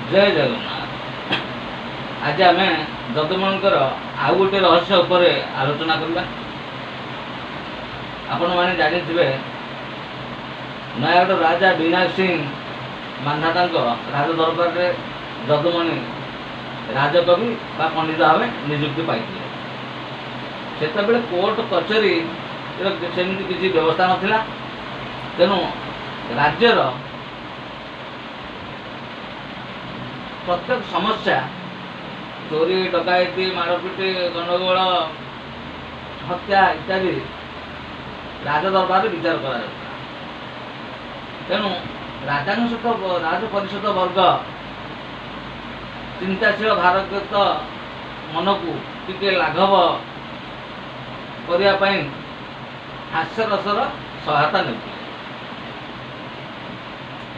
जय जगन्नाथ। आज आम जदुमणिकर आउ गोटे रहस्य उपर आलोचना करवा। आपण मैंने जानी नयागढ़ राजा विनायक सिंह मांधाता राज दरबार में जदुमणि राजकवि बा पंडित भाव निजुक्ति पाई। से कोर्ट कचेरी सेमती किसी व्यवस्था नाला। तेणु राज्यर प्रत्येक समस्या चोरी डकायती मारपिटी गंडगोल हत्या इत्यादि राजदरबार विचार करा। तेणु राजा सहित राज परिषद वर्ग चिंताशील भारत मन को टिके लाघव करने हास्यरसर सहायता ने।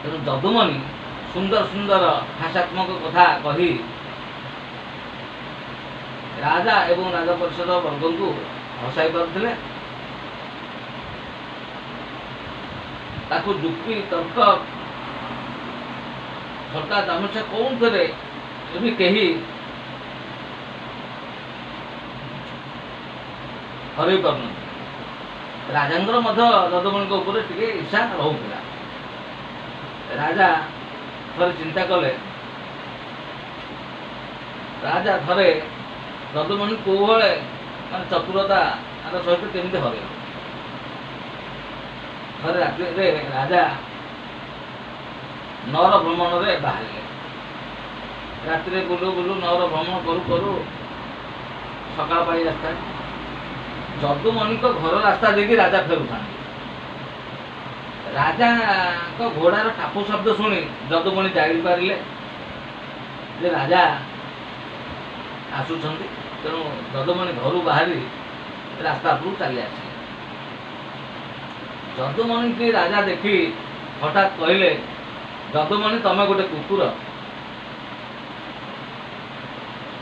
तेणु जदुमणि सुंदर सुंदर हास्यात्मक कथा कही राजा एवं राजा परिषद वर्ग को हसाई पारे। ताकू जुक्ति तर्क थट्टा तामसा कौन थे कहीं हर पार राजांगर जदुमणि टे ईर्षा रोला। राजा थरे चिंता कले। राजा थरे जदुमणि को मान चतुरता सहित केमती हर। थरे रात्रि राजा नौर भ्रमण में बाहर। रात्रि बुलू बुलू नौर भ्रमण करू करू सकाळ पाई आसता। जदुमणि को घर रास्ता देखी राजा फेरुता। राजा को घोड़ार टापू शब्द शुणी जदुमणि जाणी पारे जे राजा आसुंच। तेणु जदुमणि घर बाहरी रास्ता उपरू चली आस। जदुमणि की राजा देखी हठात कहले, जदुमणि तमे गोटे कुकुर।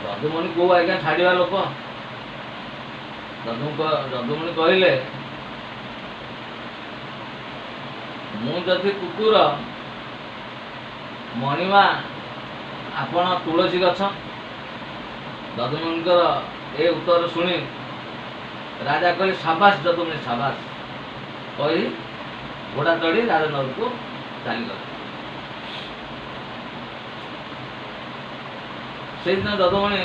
जदुमणि को आज्ञा छाड़ा लोक। जदुमणि कहले, मु जदि कुकुर मणिमा आपण तुलसी गछ। जदुमणिकर ए उत्तर शुणी राजा कहे, शाबाश जदुमणि शाबाश कही घोड़ा चढ़ी राजनगर को चलीगले। से दिन जदुमणि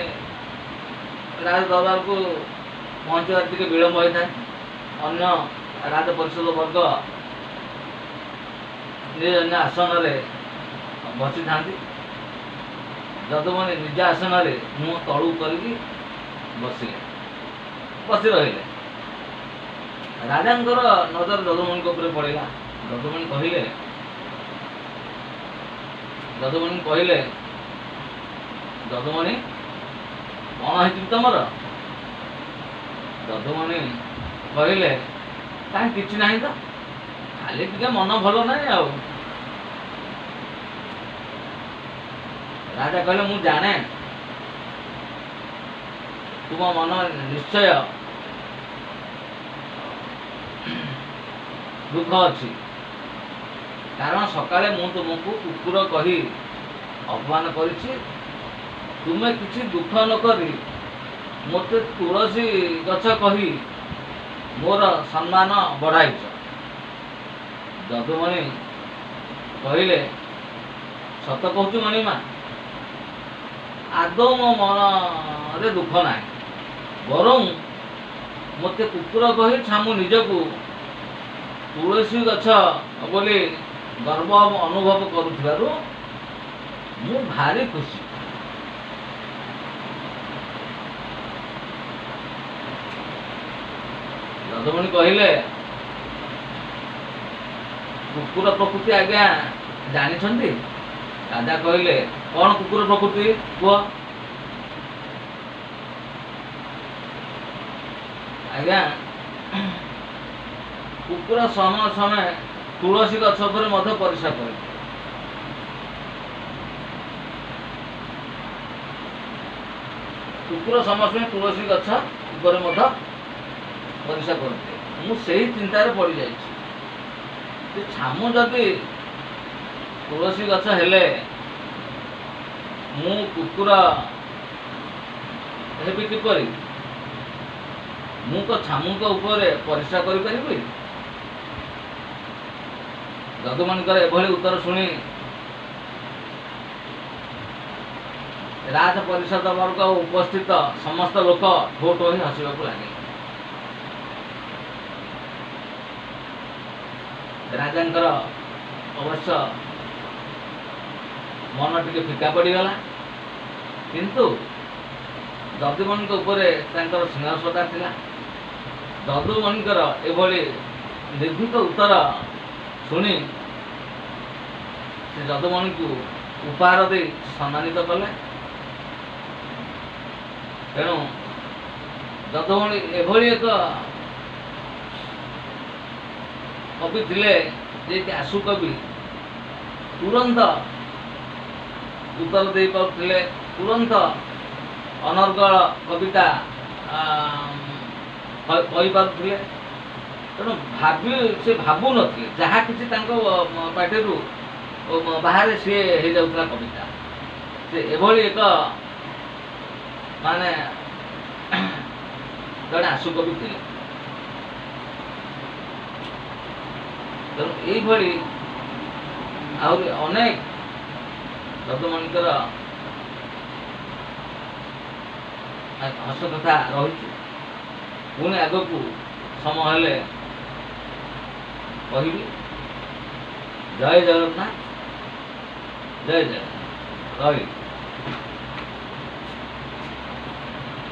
राज दरबार को पहुँचवार टे विलम्ब होता है। अन्य राज परिषद वर्ग निज अन्य आसन में बसी था। जदुमणि निज आसन में मुँह तलू कर बसी रही। राजांकर नजर जदुमणि पड़ा। जदुमणि कहले, जदुमणि कौन है तुमर? जदुमणि कहले, कहीं किसी ना तो खाली टे मन भल ना। राजा कहले, मु जाने तुम मन निश्चय दुख अच्छी। कारण सकाले मु तुमको कुकुर कही अपमान करिछि। तुमे किसी दुख न करी मते तुलसी गछ कही मोर सम्मान बढ़ाई। जदुमणि कहले, सत कहूँ मणिमा, आदौ मो मन रे दुख ना। बरं मते कुकुर कही छामु निजकू तुलसी गछ बोली गर्व अनुभव करुथिबारु मु भारी खुशी। जदुमणि कहले, कुकुर प्रकृति आज्ञा जानी? राजा कहले, कौन कुकुर प्रकृति कह? आज्ञा कुकुर समय समय तुलसी गछ पर मध्य परिश्रा करे। कुकुर समय समय तुलसी गछ पर मध्य परिश्रा करते। मु से चिंतार पड़ जाइछि। छामु जदि तुलसी गछ हेले ମୁଁ କୁକୁର ହେବି କିପରି? ମୁଁ ତ ଛାମୁଙ୍କ ଉପରେ ପରିସ୍ରା କରିପାରିବି? ଯଦୁମଣିଙ୍କର ଏଭଳି ଉତ୍ତର ଶୁଣି ରାଜ ପରିଷଦ ବର୍ଗ ଓ ଉପସ୍ଥିତ ସମସ୍ତ ଲୋକ ଠୋ ଠୋ ହୋଇ ହସିବାକୁ ଲାଗିଲେ। ରାଜାଙ୍କର ଅବଶ୍ୟ ମନ ଟିକେ ଫିକା ପଡ଼ିଗଲା, କିନ୍ତୁ ଯଦୁମଣିଙ୍କ ଉପରେ ତାଙ୍କର ସ୍ନେହ ଶ୍ରଦ୍ଧା ଥିଲା। ଯଦୁମଣିଙ୍କର ଏଭଳି ନିର୍ଭୀକ ଉତ୍ତର ଶୁଣି ସେ ଯଦୁମଣିକୁ ଉପହାର ଦେଇ ସମ୍ମାନିତ କଲେ। ତେଣୁ ଯଦୁମଣି ଏଭଳି ଏକ କବି ଥିଲେ ଯିଏକି ଆଶୁ କବି, ତୁରନ୍ତ ଉତ୍ତର ଦେଇପାରୁଥିଲେ, ତୁରନ୍ତ ଅନର୍ଗଳ କବିତା କହିପାରୁଥିଲେ। ତେଣୁ ସେ ଭାବୁନଥିଲେ, ଯାହା କିଛି ତାଙ୍କ ପାଟିରୁ ବାହାରେ ସିଏ ହେଇଯାଉଥିଲା କବିତା। ସେ ଏଭଳି ଏକ ମାନେ ଜଣେ ଆଶୁ କବି ଥିଲେ। ତେଣୁ ଏଇଭଳି ଆହୁରି ଅନେକ ଯଦୁମଣିଙ୍କର ହସ କଥା ରହିଛି। ପୁଣି ଆଗକୁ ସମୟ ହେଲେ କହିବି। ଜୟ ଜଗନ୍ନାଥ, ଜୟ ଜଗନ୍ନାଥ, ରହିଲି।